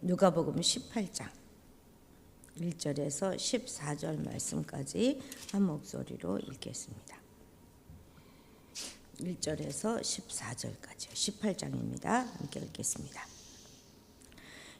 누가복음 18장 1절에서 14절 말씀까지 한 목소리로 읽겠습니다. 1절에서 14절까지요. 18장입니다. 함께 읽겠습니다.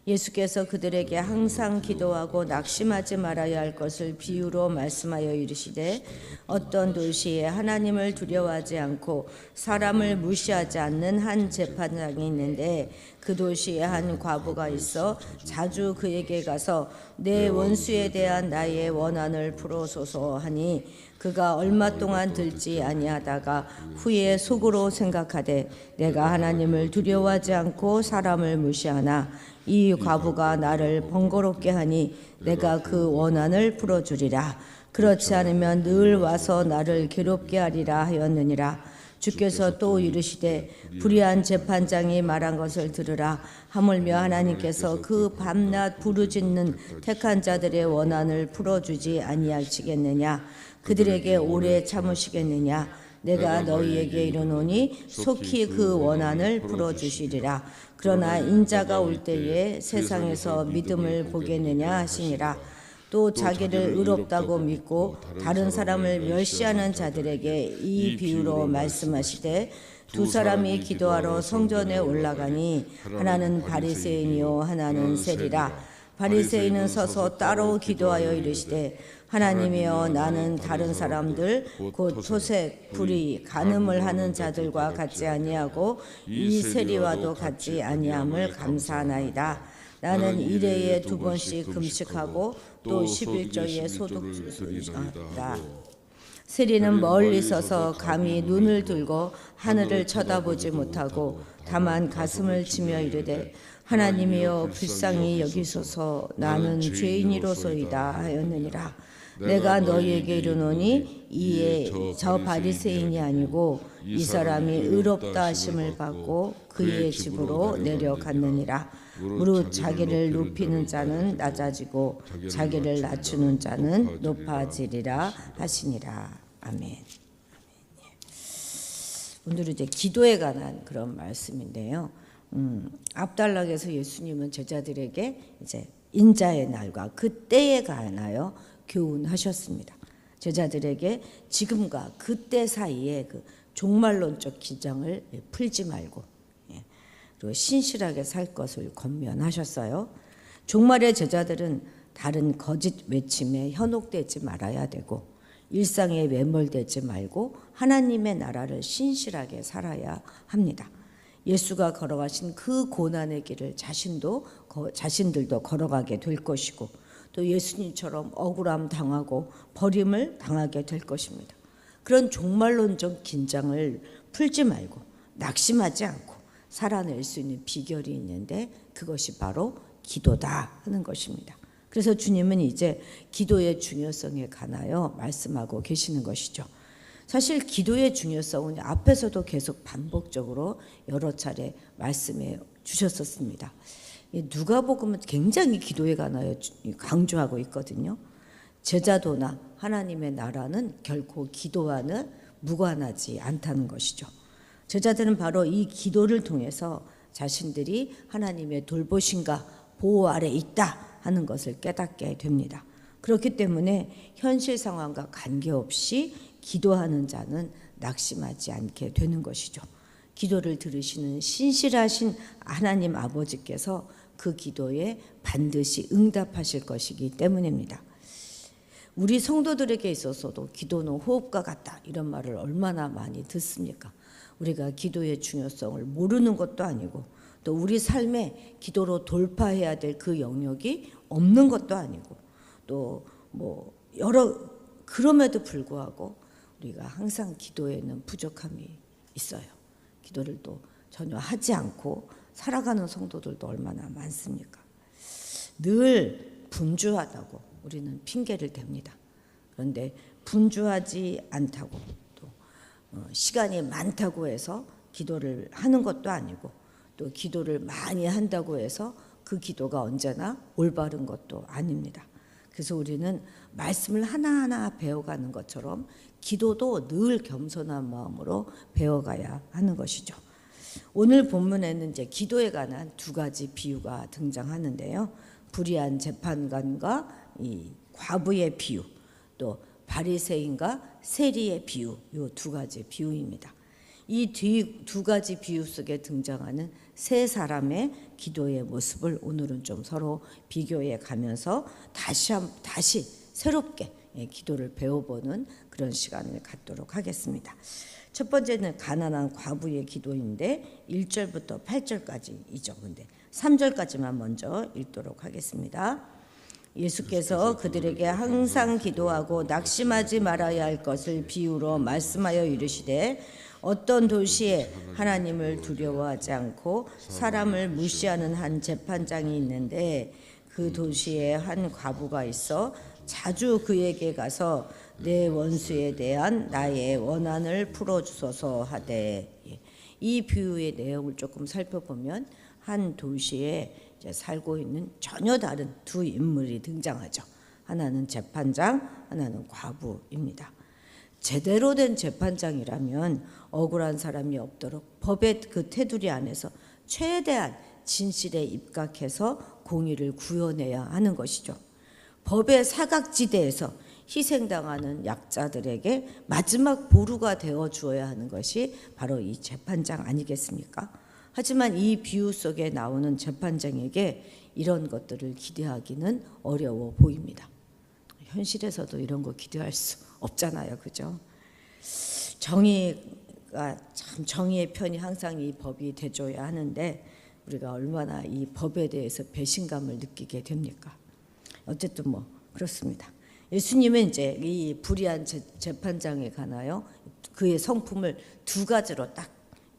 예수께서 그들에게 항상 기도하고 낙심하지 말아야 할 것을 비유로 말씀하여 이르시되, 어떤 도시에 하나님을 두려워하지 않고 사람을 무시하지 않는 한 재판장이 있는데, 그 도시에 한 과부가 있어 자주 그에게 가서 내 원수에 대한 나의 원한을 풀어소서 하니, 그가 얼마 동안 들지 아니하다가 후에 속으로 생각하되, 내가 하나님을 두려워하지 않고 사람을 무시하나 이 과부가 나를 번거롭게 하니 내가 그 원한을 풀어주리라. 그렇지 않으면 늘 와서 나를 괴롭게 하리라 하였느니라. 주께서 또 이르시되, 불의한 재판장이 말한 것을 들으라. 하물며 하나님께서 그 밤낮 부르짖는 택한 자들의 원한을 풀어주지 아니하시겠느냐? 그들에게 오래 참으시겠느냐? 내가 너희에게 이르노니 속히 그 원한을 풀어주시리라. 그러나 인자가 올 때에 세상에서 믿음을 보겠느냐 하시니라. 또 자기를 의롭다고 믿고 다른 사람을 멸시하는 자들에게 이 비유로 말씀하시되, 두 사람이 기도하러 성전에 올라가니 하나는 바리새인이요 하나는 세리라. 바리새인은 서서 따로 기도하여 이르시되, 하나님이여, 나는 다른 사람들 곧 토색, 불의, 간음을 하는 자들과 같지 아니하고 이 세리와도 같지 아니함을 감사하나이다. 나는 일해에 2번씩 금식하고 또 11조에 소득주의다. 세리는 멀리 서서 감히 눈을 들고 하늘을 쳐다보지 못하고 다만 가슴을 치며 이르되, 하나님이여 불쌍히 여기소서, 나는 죄인이로소이다 하였느니라. 내가 너희에게 이르노니 이에 저 바리새인이 아니고 이 사람이 의롭다 하심을 받고 그의 집으로 내려갔느니라. 무릇 자기를 높이는 자는 낮아지고 자기를 낮추는 자는 높아지리라 하시니라. 아멘. 오늘은 이제 기도에 관한 그런 말씀인데요. 앞단락에서 예수님은 제자들에게 이제 인자의 날과 그때에 관하여 교훈하셨습니다. 제자들에게 지금과 그때 사이에 그 종말론적 긴장을 풀지 말고, 그리고 신실하게 살 것을 권면하셨어요. 종말의 제자들은 다른 거짓 외침에 현혹되지 말아야 되고, 일상에 매몰되지 말고 하나님의 나라를 신실하게 살아야 합니다. 예수가 걸어가신 그 고난의 길을 자신들도 걸어가게 될 것이고, 또 예수님처럼 억울함 당하고 버림을 당하게 될 것입니다. 그런 종말론적 긴장을 풀지 말고 낙심하지 않고 살아낼 수 있는 비결이 있는데, 그것이 바로 기도다 하는 것입니다. 그래서 주님은 이제 기도의 중요성에 관하여 말씀하고 계시는 것이죠. 사실 기도의 중요성은 앞에서도 계속 반복적으로 여러 차례 말씀해 주셨었습니다. 누가복음은 굉장히 기도에 관하여 강조하고 있거든요. 제자도나 하나님의 나라는 결코 기도와는 무관하지 않다는 것이죠. 제자들은 바로 이 기도를 통해서 자신들이 하나님의 돌보심과 보호 아래 있다 하는 것을 깨닫게 됩니다. 그렇기 때문에 현실 상황과 관계없이 기도하는 자는 낙심하지 않게 되는 것이죠. 기도를 들으시는 신실하신 하나님 아버지께서 그 기도에 반드시 응답하실 것이기 때문입니다. 우리 성도들에게 있어서도 기도는 호흡과 같다, 이런 말을 얼마나 많이 듣습니까? 우리가 기도의 중요성을 모르는 것도 아니고, 또 우리 삶에 기도로 돌파해야 될 그 영역이 없는 것도 아니고, 또 그럼에도 불구하고 우리가 항상 기도에는 부족함이 있어요. 기도를 또 전혀 하지 않고 살아가는 성도들도 얼마나 많습니까? 늘 분주하다고 우리는 핑계를 댑니다. 그런데 분주하지 않다고, 또 시간이 많다고 해서 기도를 하는 것도 아니고, 또 기도를 많이 한다고 해서 그 기도가 언제나 올바른 것도 아닙니다. 그래서 우리는 말씀을 하나하나 배워가는 것처럼 기도도 늘 겸손한 마음으로 배워가야 하는 것이죠. 오늘 본문에는 이제 기도에 관한 두 가지 비유가 등장하는데요. 불의한 재판관과 이 과부의 비유, 또 바리새인과 세리의 비유, 이 두 가지 비유입니다. 이 두 가지 비유 속에 등장하는 세 사람의 기도의 모습을 오늘은 좀 서로 비교해 가면서 다시 새롭게 기도를 배워보는 그런 시간을 갖도록 하겠습니다. 첫 번째는 가난한 과부의 기도인데 1절부터 8절까지이죠. 근데 3절까지만 먼저 읽도록 하겠습니다. 예수께서 그들에게 항상 기도하고 낙심하지 말아야 할 것을 비유로 말씀하여 이르시되 어떤 도시에 하나님을 두려워하지 않고 사람을 무시하는 한 재판장이 있는데 그 도시에 한 과부가 있어 자주 그에게 가서 내 원수에 대한 나의 원한을 풀어주소서 하되, 이 비유의 내용을 조금 살펴보면 한 도시에 이제 살고 있는 전혀 다른 두 인물이 등장하죠. 하나는 재판장, 하나는 과부입니다. 제대로 된 재판장이라면 억울한 사람이 없도록 법의 그 테두리 안에서 최대한 진실에 입각해서 공의를 구현해야 하는 것이죠. 법의 사각지대에서 희생당하는 약자들에게 마지막 보루가 되어 주어야 하는 것이 바로 이 재판장 아니겠습니까? 하지만 이 비유 속에 나오는 재판장에게 이런 것들을 기대하기는 어려워 보입니다. 현실에서도 이런 거 기대할 수 없잖아요, 그죠? 정의가 참 정의의 편이 항상 이 법이 돼줘야 하는데 우리가 얼마나 이 법에 대해서 배신감을 느끼게 됩니까? 어쨌든 뭐 그렇습니다. 예수님은 이제 이 불의한 재판장에 관하여 그의 성품을 두 가지로 딱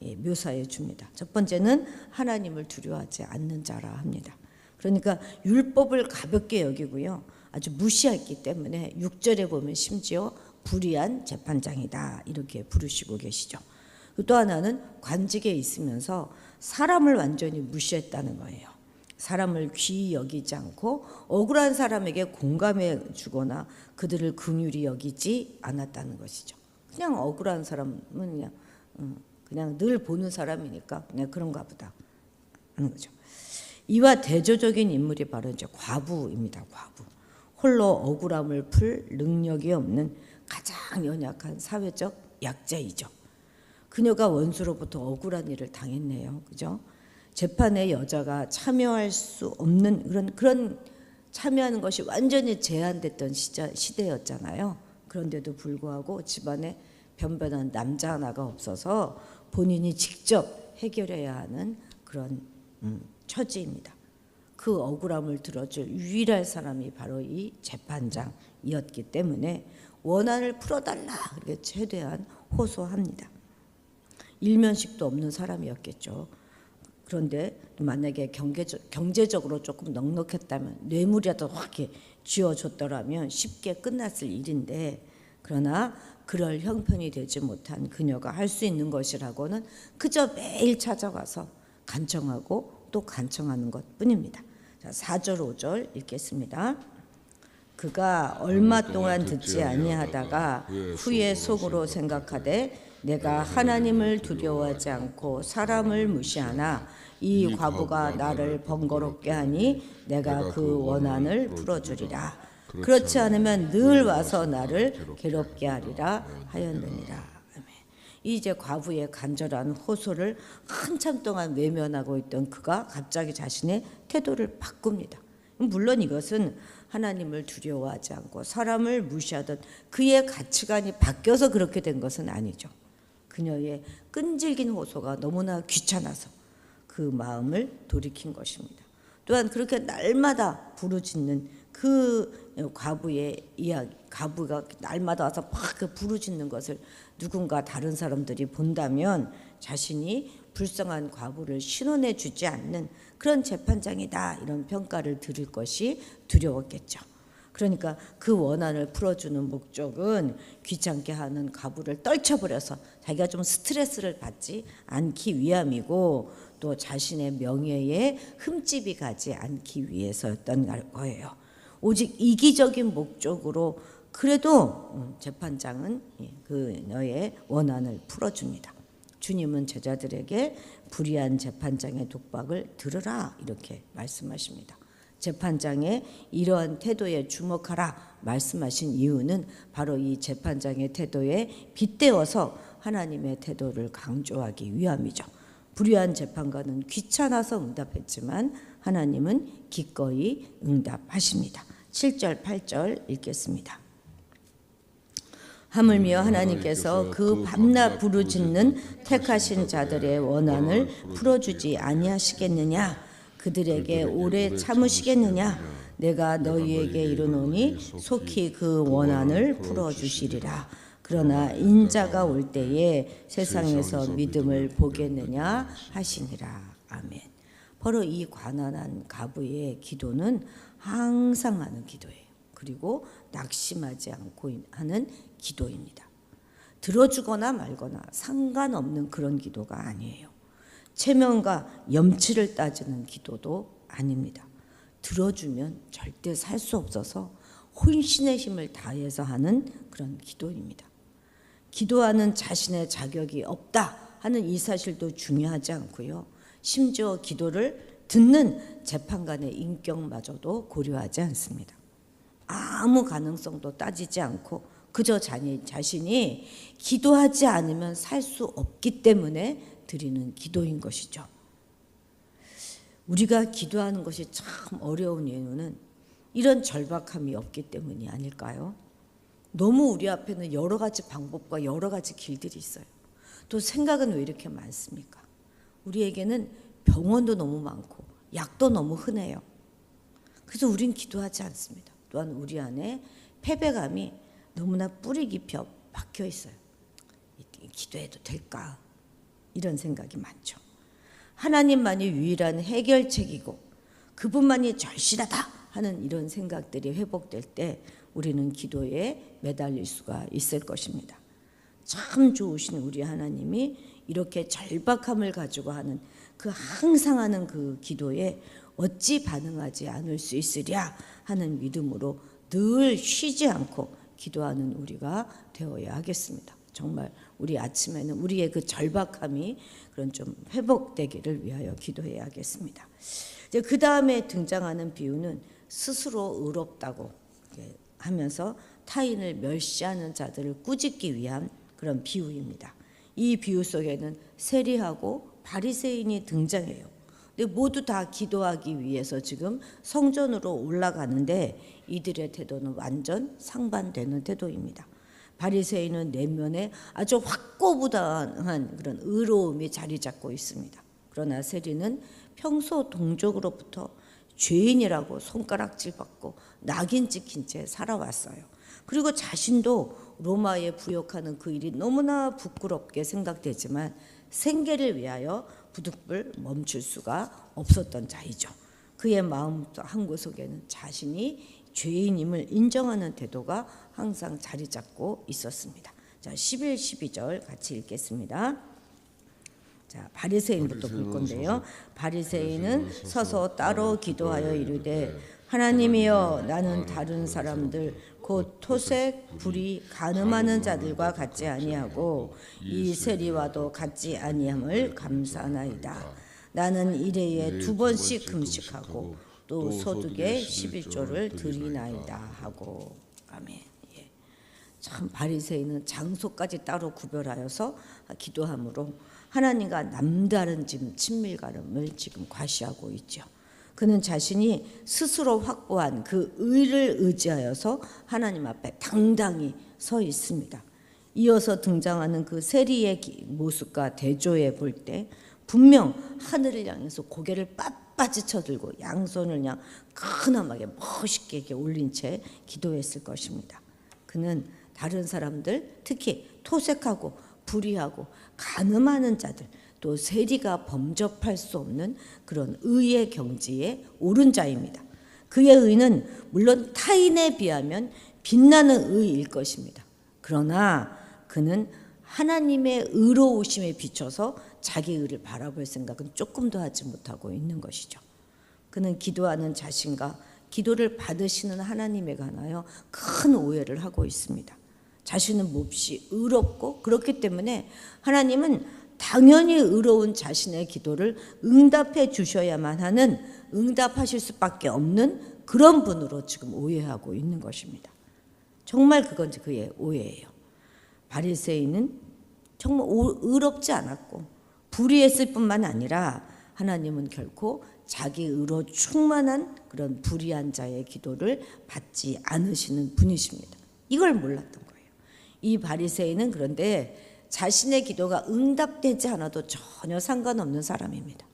묘사해 줍니다. 첫 번째는 하나님을 두려워하지 않는 자라 합니다. 그러니까 율법을 가볍게 여기고요, 아주 무시했기 때문에 6절에 보면 심지어 불의한 재판장이다 이렇게 부르시고 계시죠. 또 하나는 관직에 있으면서 사람을 완전히 무시했다는 거예요. 사람을 귀히 여기지 않고 억울한 사람에게 공감해 주거나 그들을 긍휼히 여기지 않았다는 것이죠. 그냥 억울한 사람은 그냥 늘 보는 사람이니까 그냥 그런가 보다 하는 거죠. 이와 대조적인 인물이 바로 이제 과부입니다. 과부. 홀로 억울함을 풀 능력이 없는 가장 연약한 사회적 약자이죠. 그녀가 원수로부터 억울한 일을 당했네요. 그죠? 재판에 여자가 참여할 수 없는 그런 참여하는 것이 완전히 제한됐던 시대였잖아요. 그런데도 불구하고 집안에 변변한 남자 하나가 없어서 본인이 직접 해결해야 하는 그런 처지입니다. 그 억울함을 들어줄 유일한 사람이 바로 이 재판장이었기 때문에 원한을 풀어달라 이렇게 최대한 호소합니다. 일면식도 없는 사람이었겠죠. 그런데 만약에 경제적으로 조금 넉넉했다면 뇌물이라도 확 쥐어줬더라면 쉽게 끝났을 일인데, 그러나 그럴 형편이 되지 못한 그녀가 할 수 있는 것이라고는 그저 매일 찾아가서 간청하고 또 간청하는 것뿐입니다. 자, 4절 5절 읽겠습니다. 그가 얼마 동안 듣지 아니하다가 후에 속으로 생각하되 내가 하나님을 두려워하지 않고 사람을 무시하나 이 과부가 나를 번거롭게 하니 내가 그 원한을 풀어주리라. 그렇지 않으면 늘 와서 나를 괴롭게 하리라 하였느니라. 이제 과부의 간절한 호소를 한참 동안 외면하고 있던 그가 갑자기 자신의 태도를 바꿉니다. 물론 이것은 하나님을 두려워하지 않고 사람을 무시하던 그의 가치관이 바뀌어서 그렇게 된 것은 아니죠. 그녀의 끈질긴 호소가 너무나 귀찮아서 그 마음을 돌이킨 것입니다. 또한 그렇게 날마다 부르짖는 그 과부의 이야기, 과부가 날마다 와서 막 그 부르짖는 것을 누군가 다른 사람들이 본다면 자신이 불쌍한 과부를 신원해 주지 않는 그런 재판장이다 이런 평가를 들을 것이 두려웠겠죠. 그러니까 그 원한을 풀어주는 목적은 귀찮게 하는 과부를 떨쳐버려서 자기가 좀 스트레스를 받지 않기 위함이고, 또 자신의 명예에 흠집이 가지 않기 위해서였던 거예요. 오직 이기적인 목적으로 그래도 재판장은 그녀의 원한을 풀어줍니다. 주님은 제자들에게 불의한 재판장의 독박을 들으라 이렇게 말씀하십니다. 재판장의 이러한 태도에 주목하라 말씀하신 이유는 바로 이 재판장의 태도에 빗대어서 하나님의 태도를 강조하기 위함이죠. 불의한 재판관은 귀찮아서 응답했지만 하나님은 기꺼이 응답하십니다. 7절 8절 읽겠습니다. 하물며 하나님께서 그 밤낮 부르짖는 택하신 자들의 원한을 풀어주지 아니하시겠느냐? 그들에게 오래 참으시겠느냐? 내가 너희에게 이르노니 속히 그 원한을 풀어주시리라. 그러나 인자가 올 때에 세상에서 믿음을 보겠느냐 하시니라. 아멘. 바로 이 가난한 가부의 기도는 항상 하는 기도예요. 그리고 낙심하지 않고 하는 기도입니다. 들어주거나 말거나 상관없는 그런 기도가 아니에요. 체면과 염치를 따지는 기도도 아닙니다. 들어주면 절대 살 수 없어서 혼신의 힘을 다해서 하는 그런 기도입니다. 기도하는 자신의 자격이 없다 하는 이 사실도 중요하지 않고요. 심지어 기도를 듣는 재판관의 인격마저도 고려하지 않습니다. 아무 가능성도 따지지 않고 그저 자신이 기도하지 않으면 살 수 없기 때문에 드리는 기도인 것이죠. 우리가 기도하는 것이 참 어려운 이유는 이런 절박함이 없기 때문이 아닐까요? 너무 우리 앞에는 여러 가지 방법과 여러 가지 길들이 있어요. 또 생각은 왜 이렇게 많습니까? 우리에게는 병원도 너무 많고 약도 너무 흔해요. 그래서 우린 기도하지 않습니다. 또한 우리 안에 패배감이 너무나 뿌리 깊이 박혀 있어요. 기도해도 될까? 이런 생각이 많죠. 하나님만이 유일한 해결책이고 그분만이 절실하다 하는 이런 생각들이 회복될 때 우리는 기도에 매달릴 수가 있을 것입니다. 참 좋으신 우리 하나님이 이렇게 절박함을 가지고 하는 그 항상 하는 그 기도에 어찌 반응하지 않을 수 있으랴 하는 믿음으로 늘 쉬지 않고 기도하는 우리가 되어야 하겠습니다. 정말 우리 아침에는 우리의 그 절박함이 그런 좀 회복되기를 위하여 기도해야겠습니다. 이제 그 다음에 등장하는 비유는 스스로 의롭다고 하면서 타인을 멸시하는 자들을 꾸짖기 위한 그런 비유입니다. 이 비유 속에는 세리하고 바리새인이 등장해요. 근데 모두 다 기도하기 위해서 지금 성전으로 올라가는데 이들의 태도는 완전 상반되는 태도입니다. 바리새인은 내면에 아주 확고부당한 그런 의로움이 자리 잡고 있습니다. 그러나 세리는 평소 동족으로부터 죄인이라고 손가락질 받고 낙인 찍힌 채 살아왔어요. 그리고 자신도 로마에 부역하는 그 일이 너무나 부끄럽게 생각되지만 생계를 위하여 부득불 멈출 수가 없었던 자이죠. 그의 마음 한구석에는 자신이 죄인임을 인정하는 태도가 항상 자리 잡고 있었습니다. 자, 11, 12절 같이 읽겠습니다. 자, 바리새인부터 볼 건데요. 바리새인은 서서 따로 기도하여 이르되 하나님이여 나는 다른 사람들 곧 토색, 불의, 간음하는 자들과 같지 아니하고 이 세리와도 같지 아니함을 감사하나이다. 나는 일회에 2번씩 금식하고 또 소득의 11조를 드리나이다 하고. 아멘. 예. 참 바리새인은 장소까지 따로 구별하여서 기도함으로 하나님과 남다른 지금 친밀감을 지금 과시하고 있죠. 그는 자신이 스스로 확보한 그 의를 의지하여서 하나님 앞에 당당히 서 있습니다. 이어서 등장하는 그 세리의 모습과 대조해 볼 때 분명 하늘을 향해서 고개를 빳빳이 쳐들고 양손을 그냥 크나하게 멋있게 이렇게 올린 채 기도했을 것입니다. 그는 다른 사람들, 특히 토색하고 불의하고 간음하는 자들, 또 세리가 범접할 수 없는 그런 의의 경지에 오른 자입니다. 그의 의는 물론 타인에 비하면 빛나는 의일 것입니다. 그러나 그는 하나님의 의로우심에 비춰서 자기 의를 바라볼 생각은 조금도 하지 못하고 있는 것이죠. 그는 기도하는 자신과 기도를 받으시는 하나님에 관하여 큰 오해를 하고 있습니다. 자신은 몹시 의롭고 그렇기 때문에 하나님은 당연히 의로운 자신의 기도를 응답해 주셔야만 하는, 응답하실 수밖에 없는 그런 분으로 지금 오해하고 있는 것입니다. 정말 그건 그의 오해예요. 바리새인은 정말 의롭지 않았고 불의했을 뿐만 아니라 하나님은 결코 자기 의로 충만한 그런 불의한 자의 기도를 받지 않으시는 분이십니다. 이걸 몰랐던 거예요. 이 바리새인은 그런데 자신의 기도가 응답되지 않아도 전혀 상관없는 사람입니다.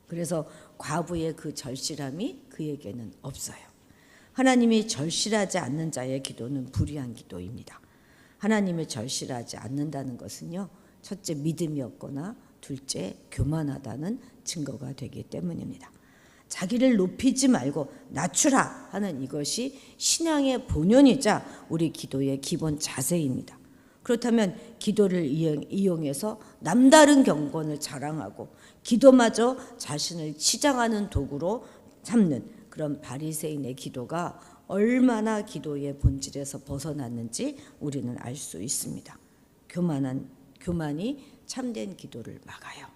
그래서 과부의 그 절실함이 그에게는 없어요. 하나님이 절실하지 않는 자의 기도는 불의한 기도입니다. 하나님을 절실하지 않는다는 것은요, 첫째 믿음이 없거나 둘째 교만하다는 증거가 되기 때문입니다. 자기를 높이지 말고 낮추라 하는 이것이 신앙의 본연이자 우리 기도의 기본 자세입니다. 그렇다면 기도를 이용해서 남다른 경건을 자랑하고 기도마저 자신을 치장하는 도구로 삼는 그런 바리새인의 기도가 얼마나 기도의 본질에서 벗어났는지 우리는 알 수 있습니다. 교만이 참된 기도를 막아요.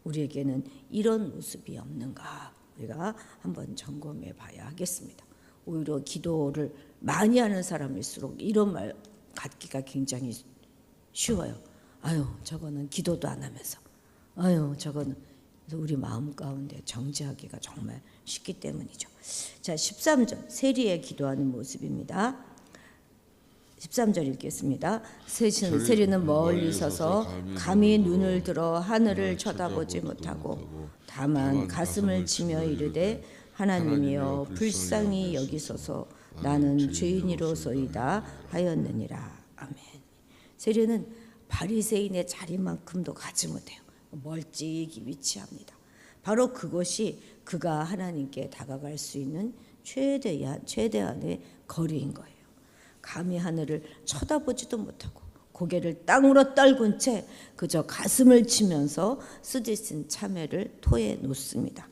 우리에게는 이런 모습이 없는가 우리가 한번 점검해 봐야 하겠습니다. 오히려 기도를 많이 하는 사람일수록 이런 말 갖기가 굉장히 쉬워요. 아유, 저거는 기도도 안 하면서, 아유, 저거는. 우리 마음 가운데 정지하기가 정말 쉽기 때문이죠. 자, 13절 세리의 기도하는 모습입니다. 13절 읽겠습니다. 세리는 멀리 서서 감히 눈을 들어 하늘을 쳐다보지 못하고 다만 가슴을 치며 이르되 하나님이여 불쌍히 여기소서 나는 죄인이로소이다 하였느니라. 아멘. 세리는 바리새인의 자리만큼도 가지 못해요. 멀찍이 위치합니다. 바로 그것이 그가 하나님께 다가갈 수 있는 최대한의 거리인 거예요. 감히 하늘을 쳐다보지도 못하고 고개를 땅으로 떨군 채 그저 가슴을 치면서 쓰디쓴 참회를 토해 놓습니다.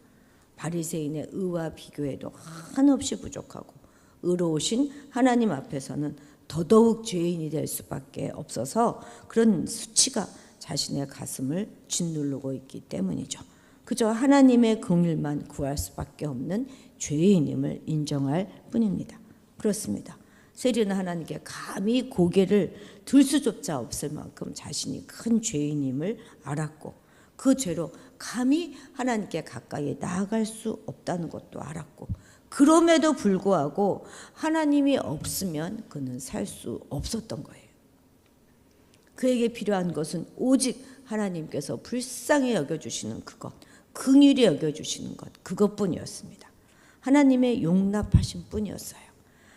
바리새인의 의와 비교해도 한없이 부족하고 의로우신 하나님 앞에서는 더더욱 죄인이 될 수밖에 없어서 그런 수치가 자신의 가슴을 짓누르고 있기 때문이죠. 그저 하나님의 긍휼만 구할 수밖에 없는 죄인임을 인정할 뿐입니다. 그렇습니다. 세리는 하나님께 감히 고개를 들 수조차 없을 만큼 자신이 큰 죄인임을 알았고 그 죄로 감히 하나님께 가까이 나아갈 수 없다는 것도 알았고 그럼에도 불구하고 하나님이 없으면 그는 살 수 없었던 거예요. 그에게 필요한 것은 오직 하나님께서 불쌍히 여겨주시는 그것, 긍휼히 여겨주시는 것, 그것뿐이었습니다. 하나님의 용납하신 뿐이었어요.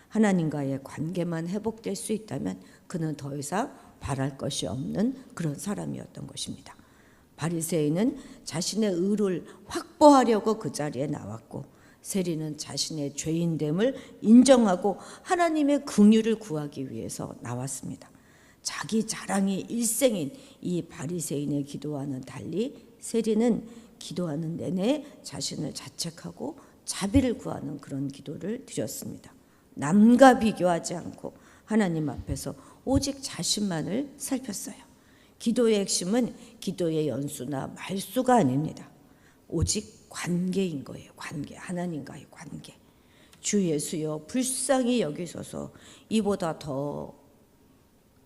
하나님과의 관계만 회복될 수 있다면 그는 더 이상 바랄 것이 없는 그런 사람이었던 것입니다. 바리새인은 자신의 의를 확보하려고 그 자리에 나왔고 세리는 자신의 죄인됨을 인정하고 하나님의 긍휼을 구하기 위해서 나왔습니다. 자기 자랑이 일생인 이 바리새인의 기도와는 달리 세리는 기도하는 내내 자신을 자책하고 자비를 구하는 그런 기도를 드렸습니다. 남과 비교하지 않고 하나님 앞에서 오직 자신만을 살폈어요. 기도의 핵심은 기도의 연수나 말수가 아닙니다. 오직 관계인 거예요. 관계, 하나님과의 관계. 주 예수여 불쌍히 여기소서. 이보다 더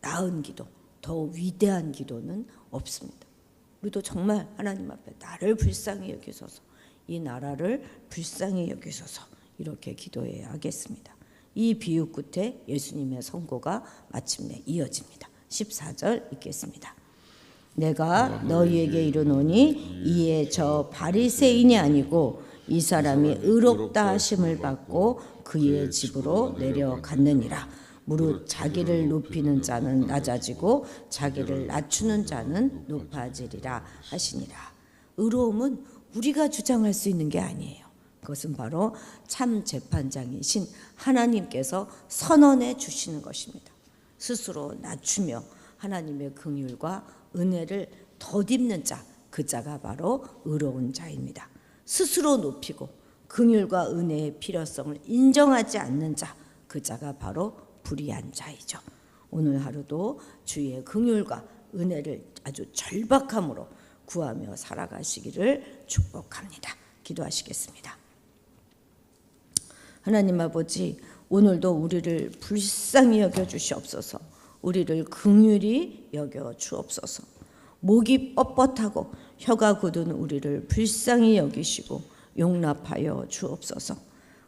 나은 기도, 더 위대한 기도는 없습니다. 우리도 정말 하나님 앞에 나를 불쌍히 여기소서, 이 나라를 불쌍히 여기소서 이렇게 기도해야 하겠습니다. 이 비유 끝에 예수님의 선고가 마침내 이어집니다. 14절 읽겠습니다. 내가 너희에게 이르노니 이에 저 바리새인이 아니고 이 사람이 의롭다 하심을 받고 그의 집으로 내려갔느니라. 무릇 자기를 높이는 자는 낮아지고 자기를 낮추는 자는 높아지리라 하시니라. 의로움은 우리가 주장할 수 있는 게 아니에요. 그것은 바로 참 재판장이신 하나님께서 선언해 주시는 것입니다. 스스로 낮추며 하나님의 긍휼과 은혜를 덧입는 자, 그 자가 바로 의로운 자입니다. 스스로 높이고 긍휼과 은혜의 필요성을 인정하지 않는 자, 그 자가 바로 불의한 자이죠. 오늘 하루도 주의 긍휼과 은혜를 아주 절박함으로 구하며 살아가시기를 축복합니다. 기도하시겠습니다. 하나님 아버지, 오늘도 우리를 불쌍히 여겨 주시옵소서. 우리를 긍휼히 여겨 주옵소서. 목이 뻣뻣하고 혀가 굳은 우리를 불쌍히 여기시고 용납하여 주옵소서.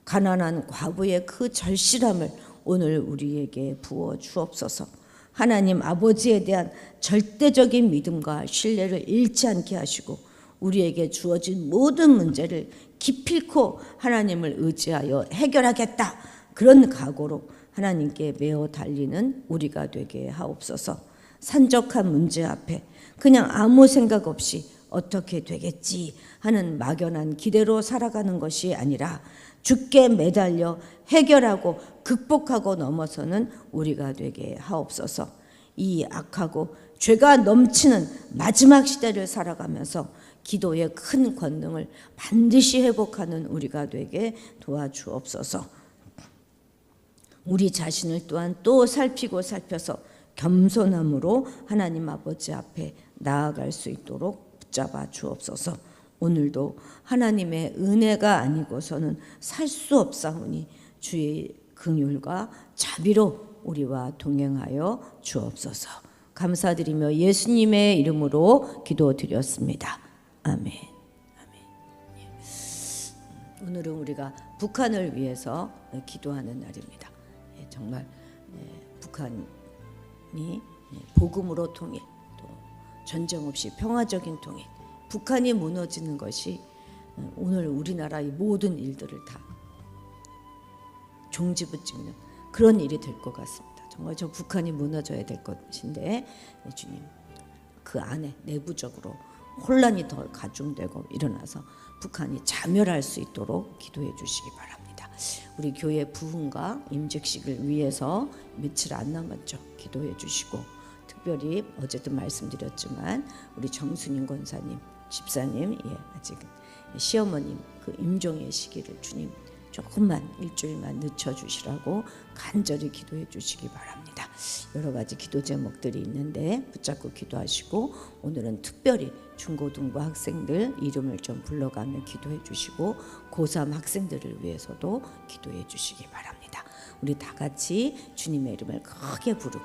가난한 과부의 그 절실함을 오늘 우리에게 부어 주옵소서. 하나님 아버지에 대한 절대적인 믿음과 신뢰를 잃지 않게 하시고 우리에게 주어진 모든 문제를 기필코 하나님을 의지하여 해결하겠다, 그런 각오로 하나님께 매어 달리는 우리가 되게 하옵소서. 산적한 문제 앞에 그냥 아무 생각 없이 어떻게 되겠지 하는 막연한 기대로 살아가는 것이 아니라 주께 매달려 해결하고 극복하고 넘어서는 우리가 되게 하옵소서. 이 악하고 죄가 넘치는 마지막 시대를 살아가면서 기도의 큰 권능을 반드시 회복하는 우리가 되게 도와주옵소서. 우리 자신을 또한 또 살피고 살펴서 겸손함으로 하나님 아버지 앞에 나아갈 수 있도록 붙잡아 주옵소서. 오늘도 하나님의 은혜가 아니고서는 살 수 없사오니 주의 긍휼과 자비로 우리와 동행하여 주옵소서. 감사드리며 예수님의 이름으로 기도드렸습니다. 아멘. 오늘은 우리가 북한을 위해서 기도하는 날입니다. 정말 북한이 복음으로 통일, 또 전쟁 없이 평화적인 통일, 북한이 무너지는 것이 오늘 우리나라의 모든 일들을 다 종지부찍는 그런 일이 될 것 같습니다. 정말 저 북한이 무너져야 될 것인데 주님, 그 안에 내부적으로 혼란이 더 가중되고 일어나서 북한이 자멸할 수 있도록 기도해 주시기 바랍니다. 우리 교회 부흥과 임직식을 위해서 며칠 안 남았죠. 기도해 주시고, 특별히 어제도 말씀드렸지만 우리 정순인 권사님, 집사님, 아직 시어머님 그 임종의 시기를 주님 조금만 일주일만 늦춰주시라고 간절히 기도해 주시기 바랍니다. 여러 가지 기도 제목들이 있는데 붙잡고 기도하시고, 오늘은 특별히 중고등부 학생들 이름을 좀 불러가며 기도해 주시고 고3 학생들을 위해서도 기도해 주시기 바랍니다. 우리 다 같이 주님의 이름을 크게 부르고